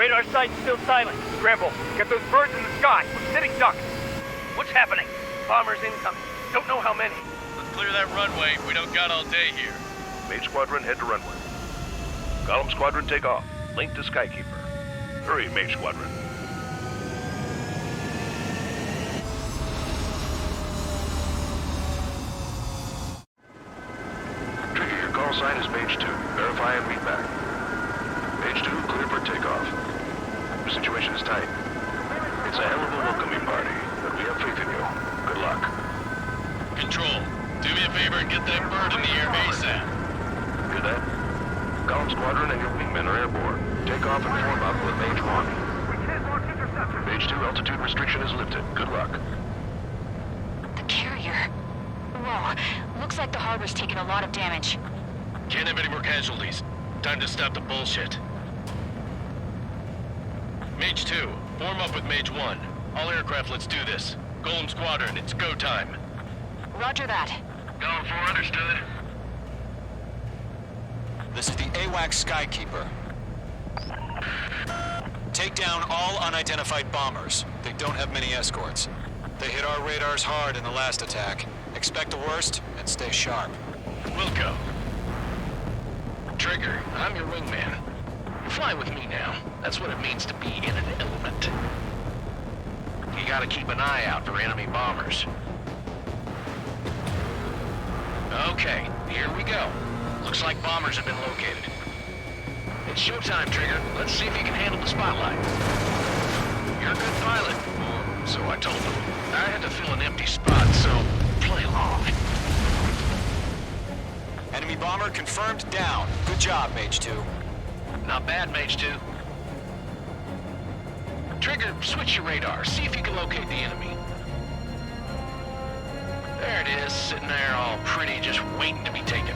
Radar site's still silent. Scramble. Get those birds in the sky. We're sitting ducks. What's happening? Bombers incoming. Don't know how many. Let's clear that runway. We don't got all day here. Mage Squadron, head to runway. Golem Squadron, take off. Link to Skykeeper. Hurry, Mage Squadron. Trigger, your call sign is Mage 2. Verify and meet back. Mage 2, clear for takeoff. The situation is tight. It's a hell of a welcoming party, but we have faith in you. Good luck. Control, do me a favor and get that bird in the air ASAP. Good that. Golem Squadron and your wingmen are airborne. Take off and form up with Mage 1. Mage 2, altitude restriction is lifted. Good luck. The carrier. Whoa, looks like the harbor's taken a lot of damage. Can't have any more casualties. Time to stop the bullshit. Mage 2, form up with Mage 1. All aircraft, let's do this. Golem Squadron, it's go time. Roger that. Golem 4, understood. This is the AWACS Skykeeper. Take down all unidentified bombers. They don't have many escorts. They hit our radars hard in the last attack. Expect the worst and stay sharp. Wilco. Trigger, I'm your wingman. Fly with me now. That's what it means to be in an element. You gotta keep an eye out for enemy bombers. Okay, here we go. Looks like bombers have been located. It's showtime, Trigger. Let's see if you can handle the spotlight. You're a good pilot. Or so I told them. I had to fill an empty spot, so play along. Enemy bomber confirmed down. Good job, Mage 2. Not bad, Mage 2. Trigger, switch your radar. See if you can locate the enemy. There it is, sitting there all pretty, just waiting to be taken.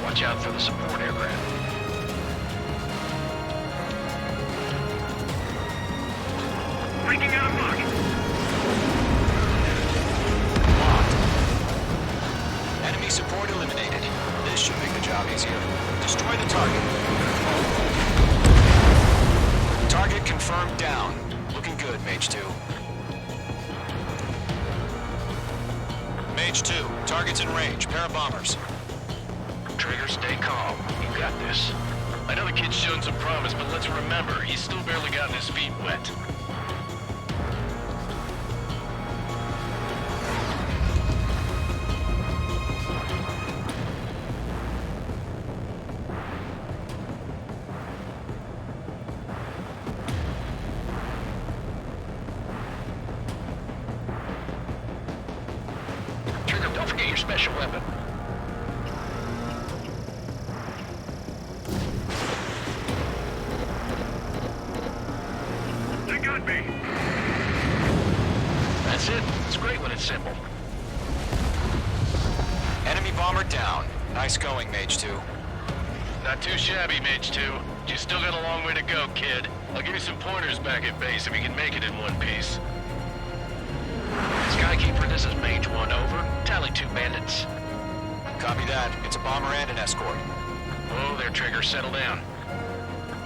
Watch out for the support aircraft. Breaking out of luck. Locked. Enemy support eliminated. This should make the job easier. Destroy the target. Target confirmed down. Looking good, Mage 2. Mage 2, target's in range. Pair of bombers. Trigger, stay calm. You got this. I know the kid's shown some promise, but let's remember, he's still barely gotten his feet wet. Trigger, don't forget your special weapon. That's it. It's great when it's simple. Enemy bomber down. Nice going, Mage 2. Not too shabby, Mage 2. You still got a long way to go, kid. I'll give you some pointers back at base if you can make it in one piece. Skykeeper, this is Mage 1, over. Tally 2 bandits. Copy that. It's a bomber and an escort. Oh, there, Trigger. Settle down.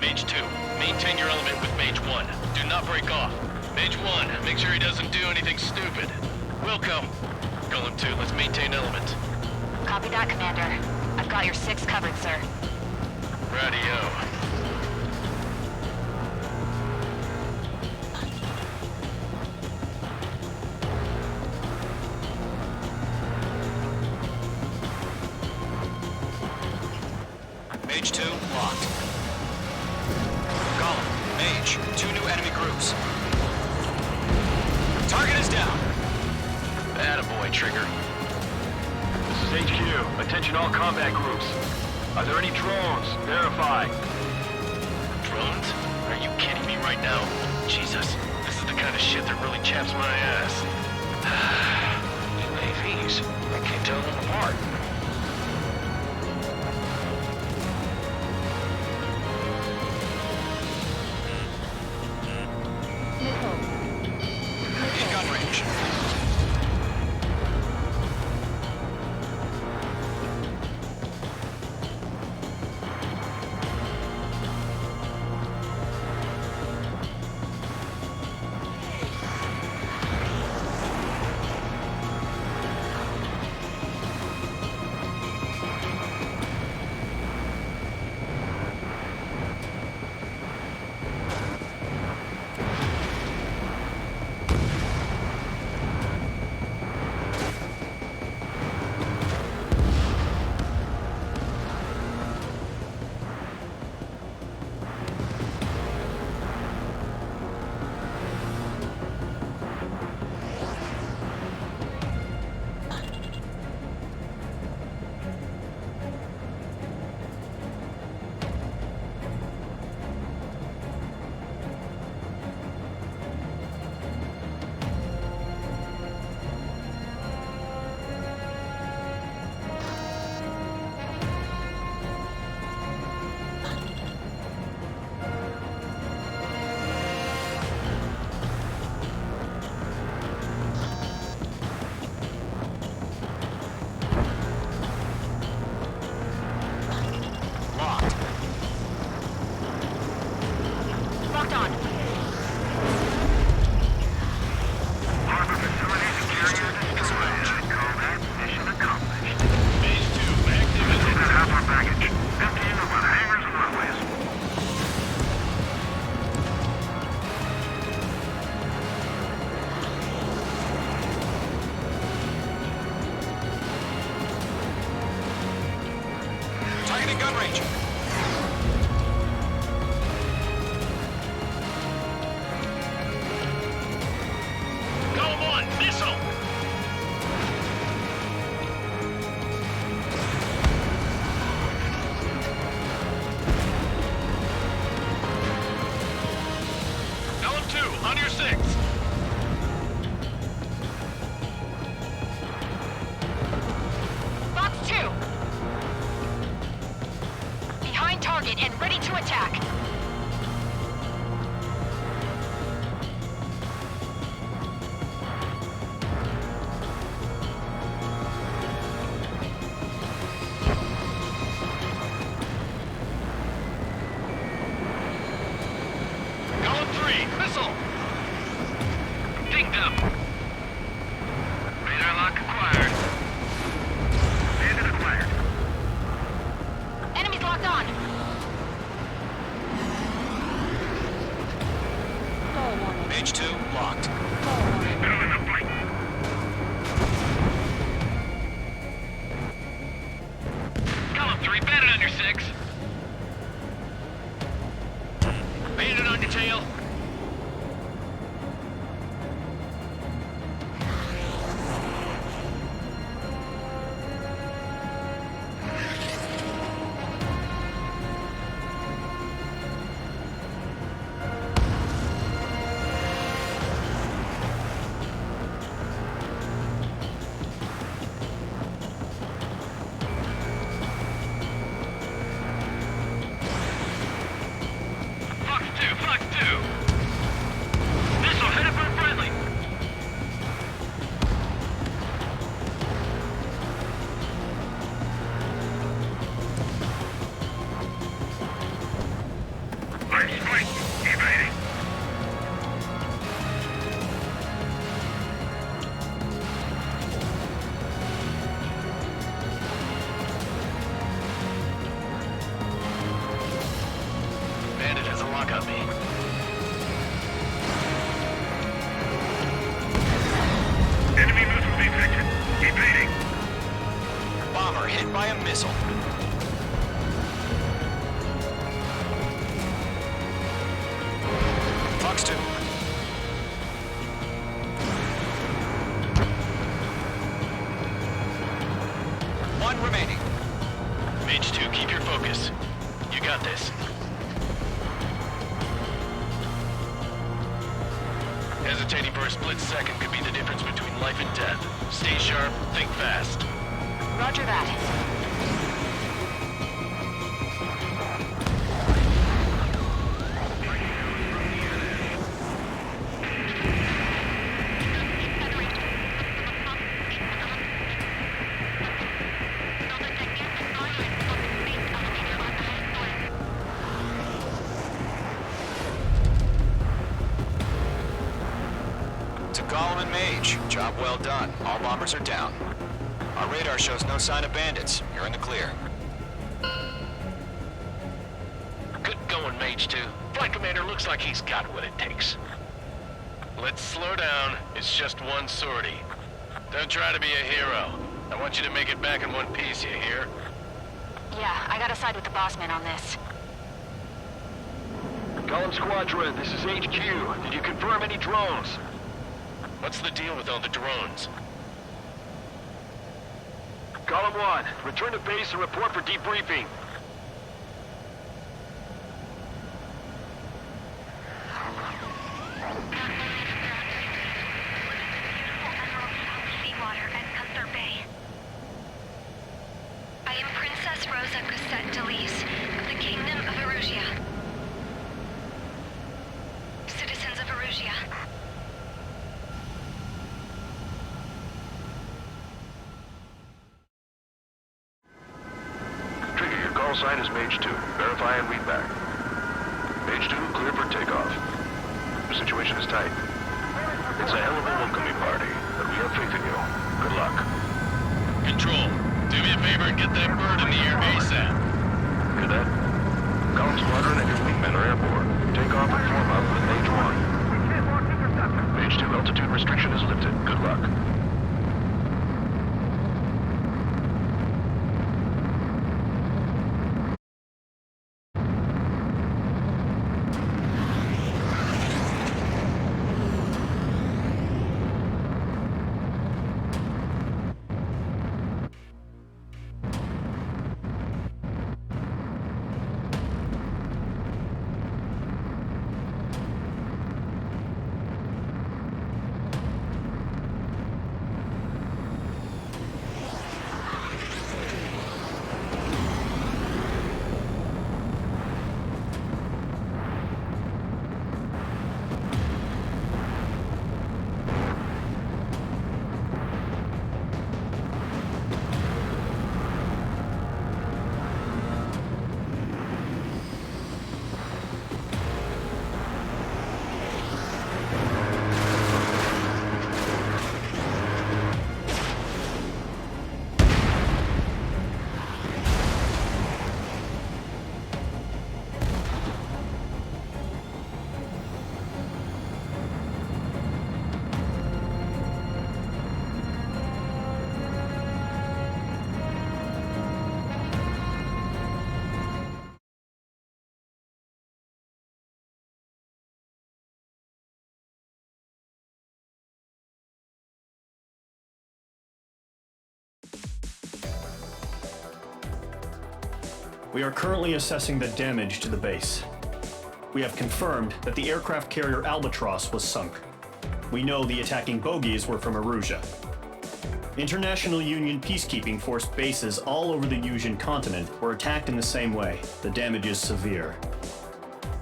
Mage 2, maintain your element with Mage 1. Do not break off. Mage 1, make sure he doesn't do anything stupid. Welcome. Golem 2, let's maintain element. Copy that, Commander. I've got your 6 covered, sir. Radio. Mage 2, locked. Mage, 2 new enemy groups. Target is down. Attaboy, Trigger. This is HQ. Attention all combat groups. Are there any drones? Verify. Drones? Are you kidding me right now? Jesus, this is the kind of shit that really chaps my ass. UAVs. I can't tell them apart. In gun range. Locked on. Harbor facilities and carrier destroyed. Combat mission accomplished. Phase 2, activity. That half our baggage. 15 over the hangars and runways. Target in gun range. Column 1, missile! Column 2, on your 6. Box 2. Behind target and ready to attack. Column 3, missile! Dinged him! Radar lock acquired. Bandit acquired. Enemies locked on. Mage 2, locked. Middle in the flank. Column 3, bandit on your 6. Bandit on your tail. Fox 2, Fox 2. Missile headed for friendly. Large strike. Evading. Bandit has a lock on me. Enemy missile detected. Evading. Bomber hit by a missile. One remaining. Mage 2, keep your focus. You got this. Hesitating for a split second could be the difference between life and death. Stay sharp, think fast. Roger that. To Gollum and Mage, job well done. All bombers are down. Our radar shows no sign of bandits. You're in the clear. Good going, Mage 2. Flight Commander looks like he's got what it takes. Let's slow down. It's just one sortie. Don't try to be a hero. I want you to make it back in one piece, you hear? Yeah, I gotta side with the boss man on this. Gollum Squadron, this is HQ. Did you confirm any drones? What's the deal with all the drones? Gollum 1, return to base and report for debriefing. Seawater and Gunther Bay. I am Princess Rosa Cassette Delise of the Kingdom of Erusia. Citizens of Erusia. Trigger, your call sign is Mage 2. Verify and read back. Mage 2, clear for takeoff. The situation is tight. It's a hell of a welcoming party, but we have faith in you. Good luck. Control, do me a favor and get that bird in the air ASAP. Cadet, Gollum Squadron and your wingmen are airborne. Take off and form up with Mage 1. Mage 2, altitude restriction is lifted. Good luck. We are currently assessing the damage to the base. We have confirmed that the aircraft carrier Albatross was sunk. We know the attacking bogies were from Erusia. International Union peacekeeping force bases all over the Yusian continent were attacked in the same way. The damage is severe.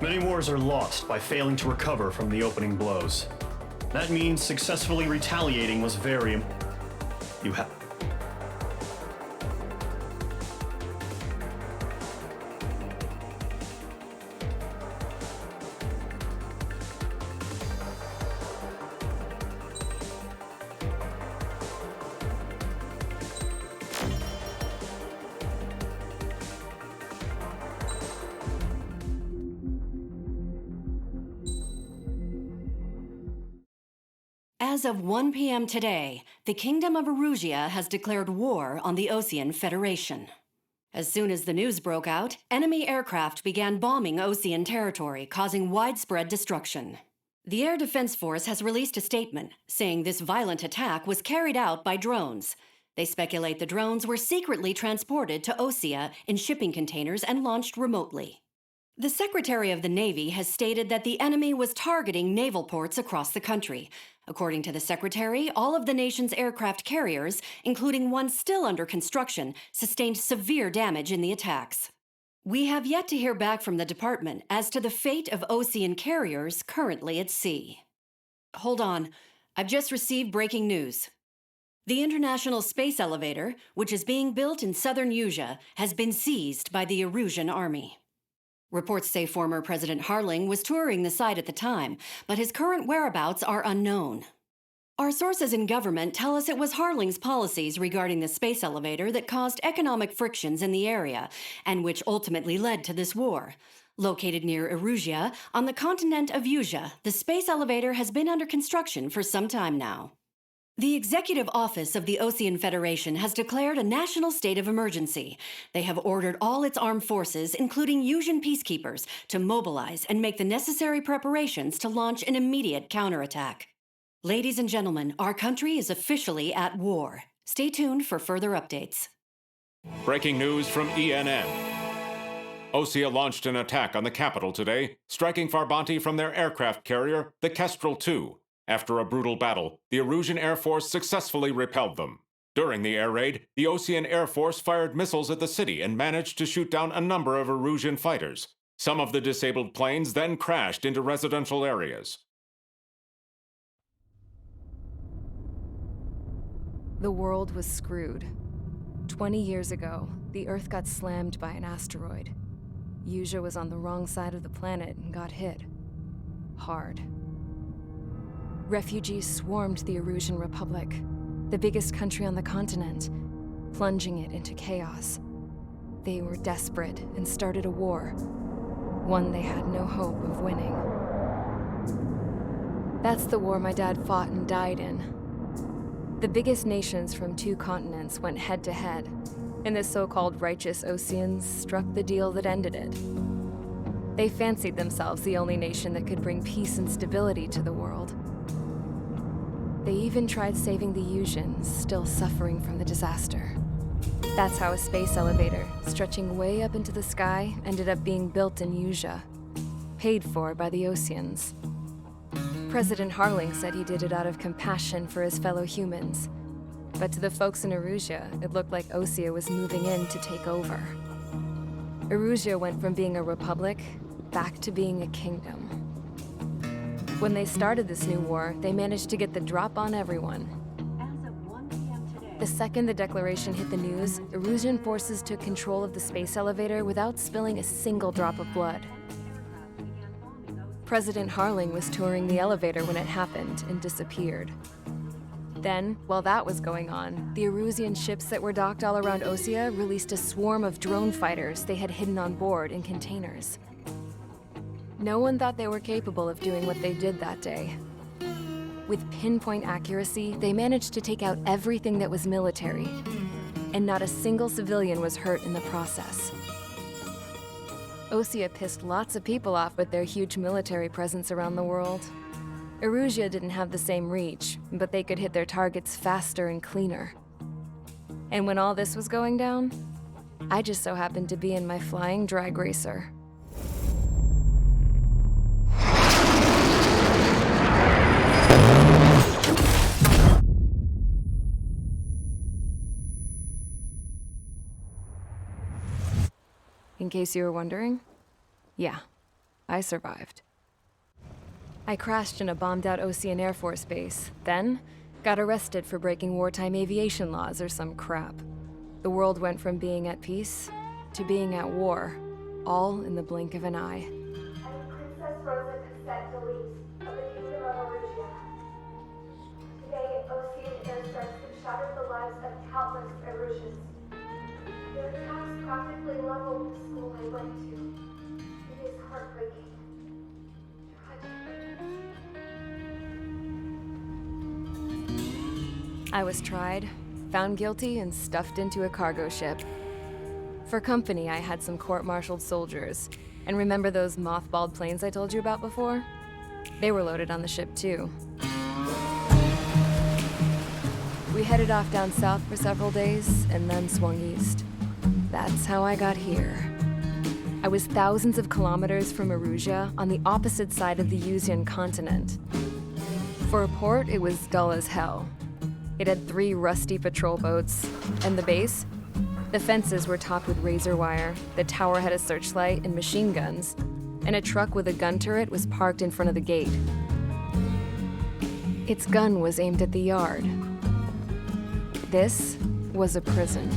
Many wars are lost by failing to recover from the opening blows. That means successfully retaliating was very important. You have... As of 1 p.m. today, the Kingdom of Erusia has declared war on the Osean Federation. As soon as the news broke out, enemy aircraft began bombing Osean territory, causing widespread destruction. The Air Defense Force has released a statement saying this violent attack was carried out by drones. They speculate the drones were secretly transported to Osea in shipping containers and launched remotely. The Secretary of the Navy has stated that the enemy was targeting naval ports across the country. According to the Secretary, all of the nation's aircraft carriers, including one still under construction, sustained severe damage in the attacks. We have yet to hear back from the department as to the fate of Osean carriers currently at sea. Hold on. I've just received breaking news. The International Space Elevator, which is being built in southern Usea, has been seized by the Erusian army. Reports say former President Harling was touring the site at the time, but his current whereabouts are unknown. Our sources in government tell us it was Harling's policies regarding the space elevator that caused economic frictions in the area, and which ultimately led to this war. Located near Erusea, on the continent of Usea, the space elevator has been under construction for some time now. The Executive Office of the Osean Federation has declared a national state of emergency. They have ordered all its armed forces, including Usian peacekeepers, to mobilize and make the necessary preparations to launch an immediate counterattack. Ladies and gentlemen, our country is officially at war. Stay tuned for further updates. Breaking news from ENN. Osea launched an attack on the capital today, striking Farbanti from their aircraft carrier, the Kestrel II. After a brutal battle, the Erusian Air Force successfully repelled them. During the air raid, the Osean Air Force fired missiles at the city and managed to shoot down a number of Erusian fighters. Some of the disabled planes then crashed into residential areas. The world was screwed. 20 years ago, the Earth got slammed by an asteroid. Usea was on the wrong side of the planet and got hit. Hard. Refugees swarmed the Erusian Republic, the biggest country on the continent, plunging it into chaos. They were desperate and started a war, one they had no hope of winning. That's the war my dad fought and died in. The biggest nations from 2 continents went head-to-head, and the so-called righteous Oseans struck the deal that ended it. They fancied themselves the only nation that could bring peace and stability to the world. They even tried saving the Usians, still suffering from the disaster. That's how a space elevator, stretching way up into the sky, ended up being built in Usea, paid for by the Oseans. President Harling said he did it out of compassion for his fellow humans. But to the folks in Erusea, it looked like Osea was moving in to take over. Erusea went from being a republic back to being a kingdom. When they started this new war, they managed to get the drop on everyone. The second the declaration hit the news, Erusian forces took control of the space elevator without spilling a single drop of blood. President Harling was touring the elevator when it happened and disappeared. Then, while that was going on, the Erusian ships that were docked all around Osea released a swarm of drone fighters they had hidden on board in containers. No one thought they were capable of doing what they did that day. With pinpoint accuracy, they managed to take out everything that was military, and not a single civilian was hurt in the process. Osea pissed lots of people off with their huge military presence around the world. Erusea didn't have the same reach, but they could hit their targets faster and cleaner. And when all this was going down, I just so happened to be in my flying drag racer. In case you were wondering, yeah, I survived. I crashed in a bombed-out Osean Air Force base, then got arrested for breaking wartime aviation laws or some crap. The world went from being at peace to being at war, all in the blink of an eye. I'm Princess Rosa Cassette Delise of the Kingdom of Erusea. Today, Osean airstrikes have shattered the lives of countless Erusians. Their attacks practically leveled the school I went to. It is heartbreaking. I was tried, found guilty, and stuffed into a cargo ship. For company, I had some court-martialed soldiers. And remember those mothballed planes I told you about before? They were loaded on the ship too. We headed off down south for several days, and then swung east. That's how I got here. I was thousands of kilometers from Erusia, on the opposite side of the Yuzian continent. For a port, it was dull as hell. It had 3 rusty patrol boats, and the base? The fences were topped with razor wire, the tower had a searchlight and machine guns, and a truck with a gun turret was parked in front of the gate. Its gun was aimed at the yard. This was a prison.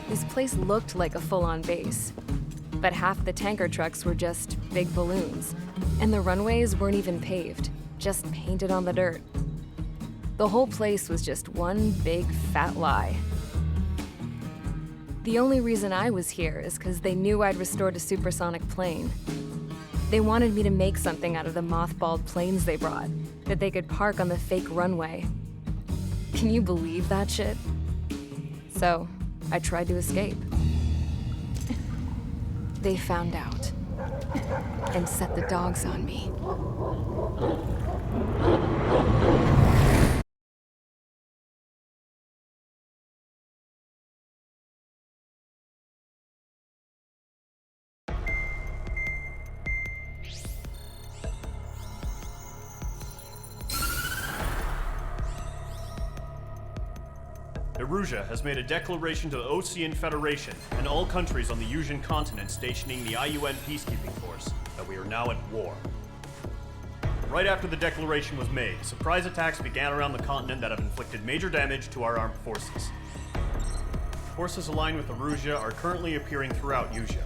This place looked like a full-on base, but half the tanker trucks were just big balloons, and the runways weren't even paved, just painted on the dirt. The whole place was just one big fat lie. The only reason I was here is because they knew I'd restored a supersonic plane. They wanted me to make something out of the mothballed planes they brought, that they could park on the fake runway. Can you believe that shit? So, I tried to escape. They found out and set the dogs on me. Erusia has made a declaration to the Osean Federation and all countries on the Yuzian continent stationing the IUN peacekeeping force that we are now at war. Right after the declaration was made, surprise attacks began around the continent that have inflicted major damage to our armed forces. Forces aligned with Erusia are currently appearing throughout Yusia.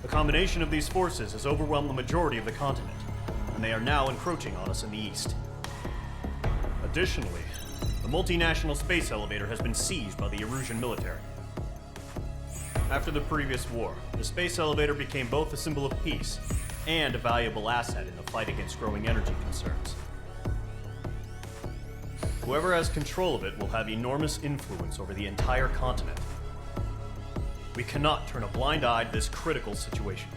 The combination of these forces has overwhelmed the majority of the continent, and they are now encroaching on us in the east. Additionally, the multinational space elevator has been seized by the Erusian military. After the previous war, the space elevator became both a symbol of peace and a valuable asset in the fight against growing energy concerns. Whoever has control of it will have enormous influence over the entire continent. We cannot turn a blind eye to this critical situation.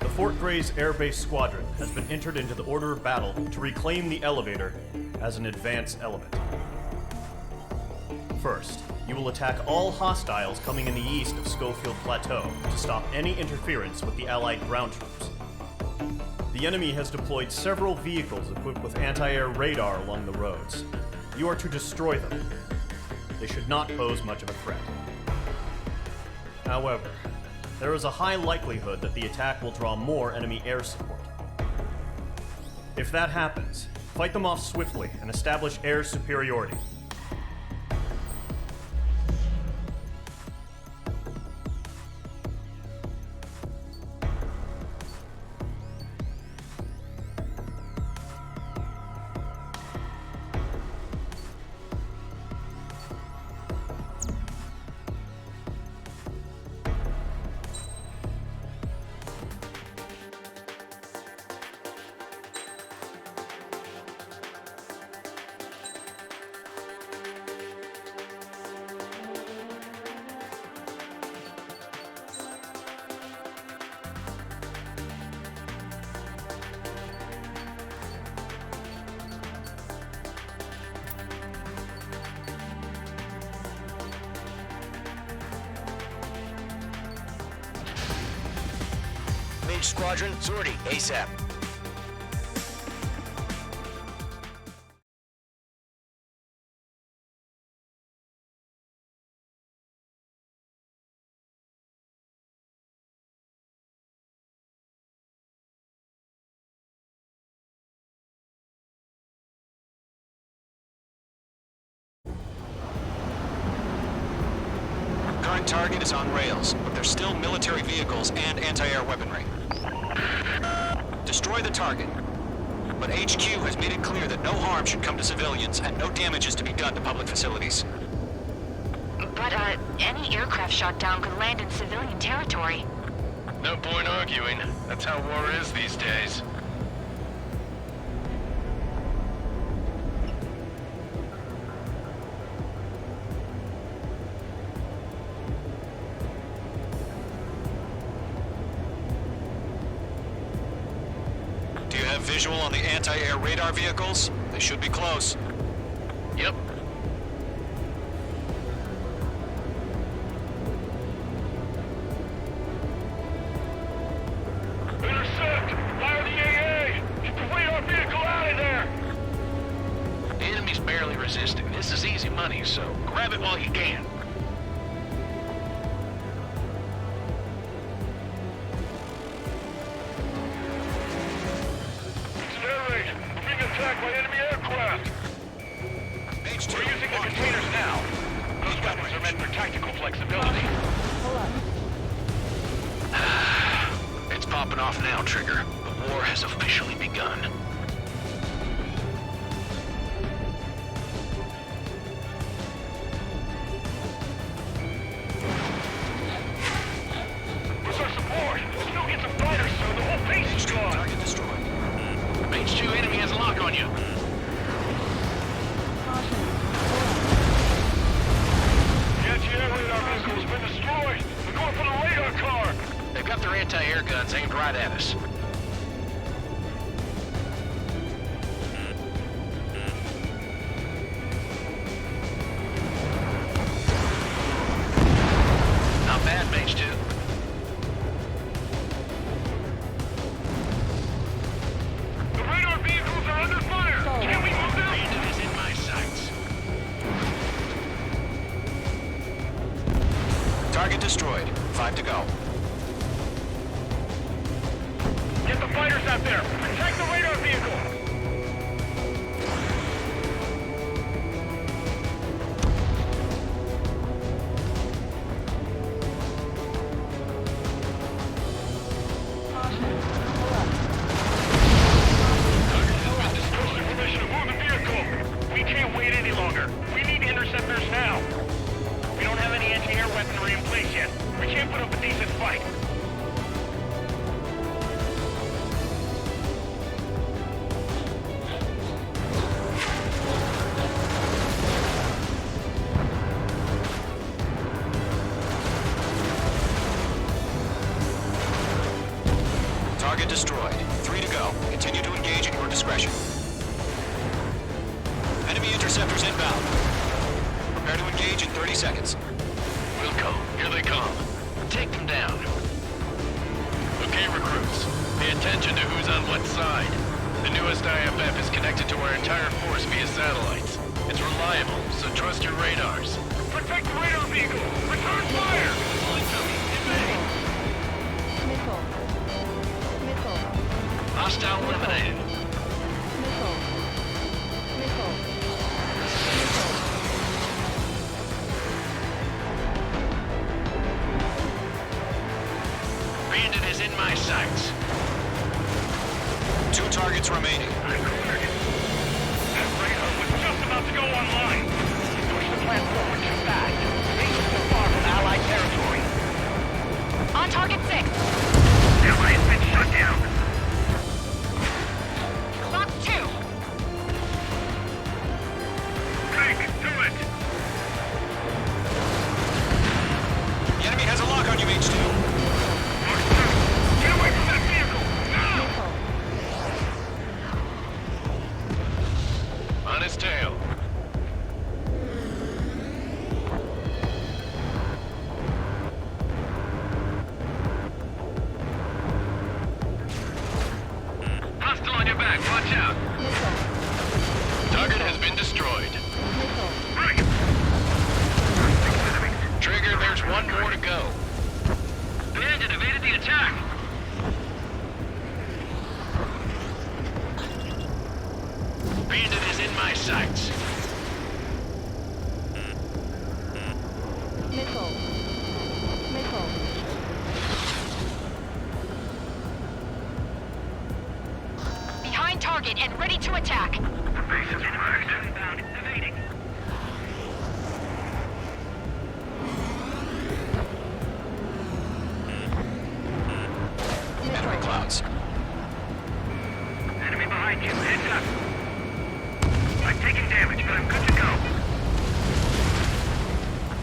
The Fort Gray's Air Base Squadron has been entered into the order of battle to reclaim the elevator as an advance element. First, you will attack all hostiles coming in the east of Schofield Plateau to stop any interference with the Allied ground troops. The enemy has deployed several vehicles equipped with anti-air radar along the roads. You are to destroy them. They should not pose much of a threat. However, there is a high likelihood that the attack will draw more enemy air support. If that happens, fight them off swiftly and establish air superiority. Mage Squadron, sortie, ASAP. Current target is on rails, but there's still military vehicles and anti-air weaponry. Destroy the target. But HQ has made it clear that no harm should come to civilians and no damage is to be done to public facilities. But, any aircraft shot down could land in civilian territory. No point arguing. That's how war is these days. Do you have Visual on the anti-air radar vehicles? They should be close. Yep. Intercept! Fire the AA! Get the radar vehicle out of there! The enemy's barely resisting. This is easy money, so grab it while you can. It's an air raid. We're being attacked by enemy aircraft. H2, We're using the containers now. Those weapons are meant for tactical flexibility. It's popping off now, Trigger. The war has officially begun. Where's our support? Still get some fighters, sir. The whole base is gone. Target destroyed. H2 enemy has a lock on you. The anti-air radar vehicle has been destroyed. They're going for the radar car. They've got their anti-air guns aimed right at us. Not bad, Mage 2. The radar vehicles are under fire. Can we move them? Bandit is in my sights. Target destroyed. 5 to go. Get the fighters out there. Protect the radar vehicle. Permission to move the vehicle. We can't wait any longer. We need interceptors now. We don't have any anti-air weaponry in place yet. We can't put up a decent fight. Target destroyed. 3 to go. Continue to engage at your discretion. Enemy interceptors inbound. Prepare to engage in 30 seconds. Wilco, here they come. Take them down. Okay, recruits. Pay attention to who's on what side. The newest IFF is connected to our entire force via satellites. It's reliable, so trust your radars. Protect the radar vehicle! Return fire! Hostile eliminated. Bandit is in my sights. 2 targets remaining. That radar was just about to go online. Push the plan forward too fast. Base is too far from Allied territory. On target 6. Allied's been shut down. Lock 2. Hank, do it! The enemy has a lock on you, H2. Get away from that vehicle! Now! On his tail. Hostile on your back, watch out! Target has been destroyed. Right! Trigger, there's one more to go. Bandit evaded the attack! Bandit is in my sights. Behind target and ready to attack. The base is marked. Inbound, evading. Enemy clouds. Enemy behind you, heads up. I'm taking damage, but I'm good to go.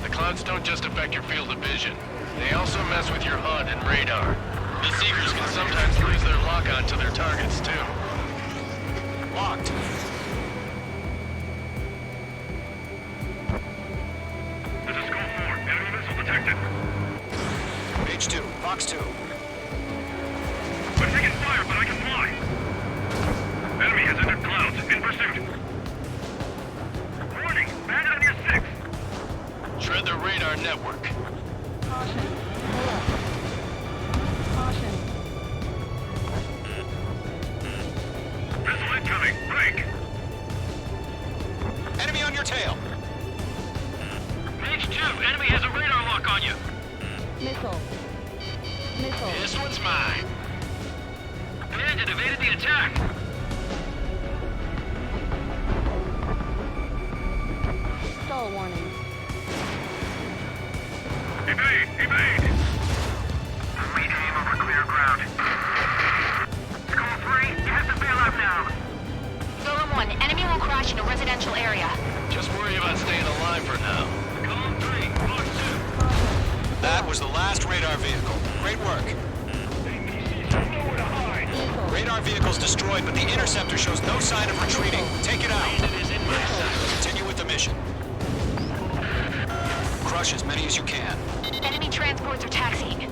The clouds don't just affect your field of vision. They also mess with your HUD and radar. The Seekers can sometimes lose their lock-on to their targets, too. Locked. This is Skull 4. Enemy missile detected. Page 2, Fox 2. I'm taking fire, but I can fly. Enemy has entered clouds. In pursuit. Warning! Bandit on your 6. Shred the radar network. Caution. Pull up. Caution. Missile incoming. Break. Enemy on your tail. Page 2. Enemy has a radar lock on you. Missile. Missile. This one's mine. Bandit evaded the attack. Stall warning. Evade! Evade! We aim over clear ground. Skull 3, you have to bail out now. Golem 1, enemy will crash in a residential area. Just worry about staying alive for now. Skull 3, Fox 2. That was the last radar vehicle. Great work. Nowhere to hide. Missile. Radar vehicle's destroyed, but the interceptor shows no sign of retreating. Take it out. It is in my sight. Continue with the mission. Crush as many as you can. Enemy transports are taxiing.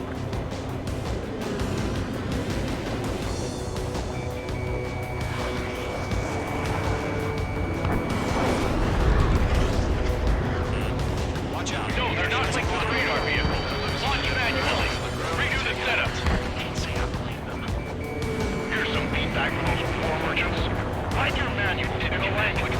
Watch out. No, they're not linked to the radar vehicle. Launch manually. Redo the setup. Here's some feedback from those war merchants. Write your manual in a language